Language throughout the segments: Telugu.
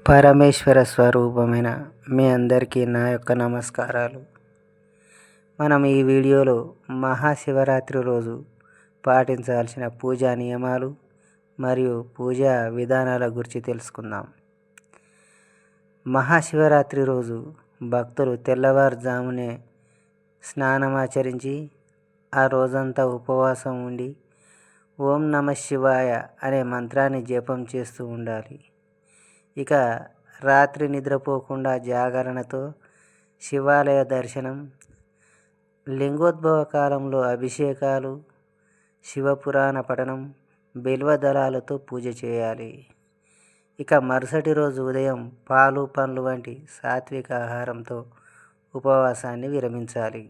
పరమేశ్వర స్వరూపమైన మీ అందరికీ నా యొక్క నమస్కారాలు. మనం ఈ వీడియోలో మహాశివరాత్రి రోజు పాటించాల్సిన పూజా నియమాలు మరియు పూజా విధానాల గురించి తెలుసుకుందాం. మహాశివరాత్రి రోజు భక్తులు తెల్లవారుజామునే స్నానమాచరించి ఆ రోజంతా ఉపవాసం ఉండి ఓం నమః శివాయ అనే మంత్రాన్ని జపం చేస్తూ ఉండాలి. ఇక రాత్రి నిద్రపోకుండా జాగరణతో శివాలయ దర్శనం, లింగోద్భవ కాలంలో అభిషేకాలు, శివపురాణ పఠనం, బిల్వదళాలతో పూజ చేయాలి. ఇక మరుసటి రోజు ఉదయం పాలు పండ్లు వంటి సాత్విక ఆహారంతో ఉపవాసాన్ని విరమించాలి.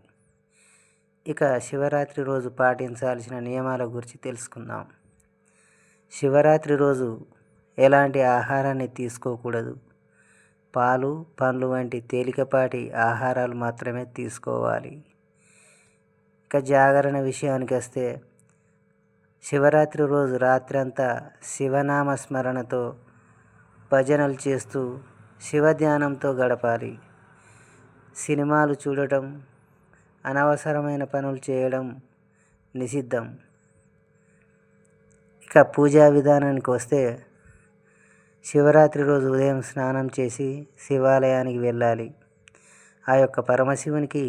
ఇక శివరాత్రి రోజు పాటించాల్సిన నియమాల గురించి తెలుసుకుందాం. శివరాత్రి రోజు ఎలాంటి ఆహారాన్ని తీసుకోకూడదు. పాలు పండ్లు వంటి తేలికపాటి ఆహారాలు మాత్రమే తీసుకోవాలి. ఇక జాగరణ విషయానికి వస్తే శివరాత్రి రోజు రాత్రంతా శివనామ స్మరణతో భజనలు చేస్తూ శివధ్యానంతో గడపాలి. సినిమాలు చూడటం, అనవసరమైన పనులు చేయడం నిషిద్ధం. ఇక పూజా విధానానికి వస్తే శివరాత్రి రోజు ఉదయం స్నానం చేసి శివాలయానికి వెళ్ళాలి. ఆ యొక్క పరమశివునికి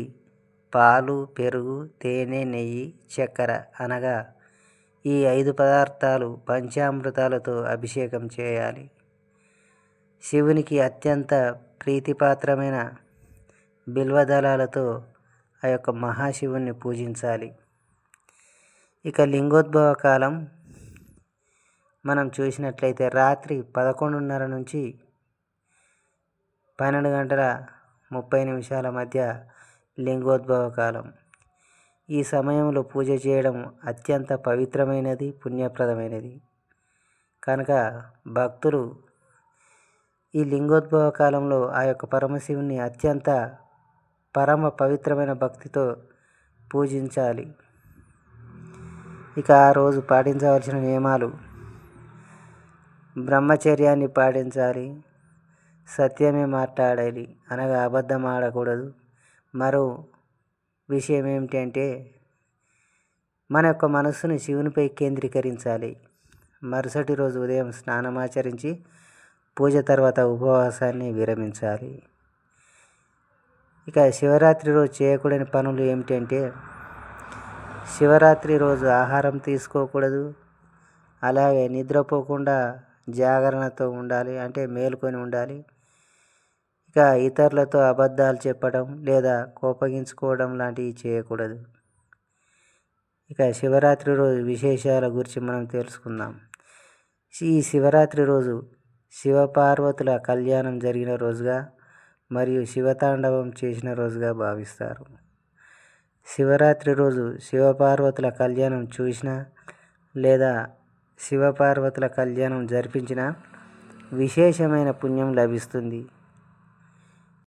పాలు, పెరుగు, తేనె, నెయ్యి, చక్కెర అనగా ఈ 5 పదార్థాలు పంచామృతాలతో అభిషేకం చేయాలి. శివునికి అత్యంత ప్రీతిపాత్రమైన బిల్వదళాలతో ఆ యొక్క మహాశివుణ్ణి పూజించాలి. ఇక లింగోద్భవ కాలం మనం చూసినట్లయితే రాత్రి 11:30 నుంచి 12:30 మధ్య లింగోద్భవ కాలం. ఈ సమయంలో పూజ చేయడం అత్యంత పవిత్రమైనది, పుణ్యప్రదమైనది. కనుక భక్తులు ఈ లింగోద్భవ కాలంలో ఆ యొక్క పరమశివుని అత్యంత పరమ పవిత్రమైన భక్తితో పూజించాలి. ఇక ఆ రోజు పాటించవలసిన నియమాలు: బ్రహ్మచర్యాన్ని పాటించాలి, సత్యమే మాట్లాడాలి అనగా అబద్ధం ఆడకూడదు. మరో విషయం ఏమిటంటే మన యొక్క మనస్సును శివునిపై కేంద్రీకరించాలి. మరుసటి రోజు ఉదయం స్నానమాచరించి పూజ తర్వాత ఉపవాసాన్ని విరమించాలి. ఇక శివరాత్రి రోజు చేయకూడని పనులు ఏమిటంటే శివరాత్రి రోజు ఆహారం తీసుకోకూడదు. అలాగే నిద్రపోకుండా జాగరణతో ఉండాలి, అంటే మేలుకొని ఉండాలి. ఇక ఇతరులతో అబద్ధాలు చెప్పడం లేదా కోపగించుకోవడం లాంటివి చేయకూడదు. ఇక శివరాత్రి రోజు విశేషాల గురించి మనం తెలుసుకుందాం. ఈ శివరాత్రి రోజు శివపార్వతుల కళ్యాణం జరిగిన రోజుగా మరియు శివతాండవం చేసిన రోజుగా భావిస్తారు. శివరాత్రి రోజు శివపార్వతుల కళ్యాణం చూసిన లేదా శివపార్వతుల కళ్యాణం జరిపించిన విశేషమైన పుణ్యం లభిస్తుంది.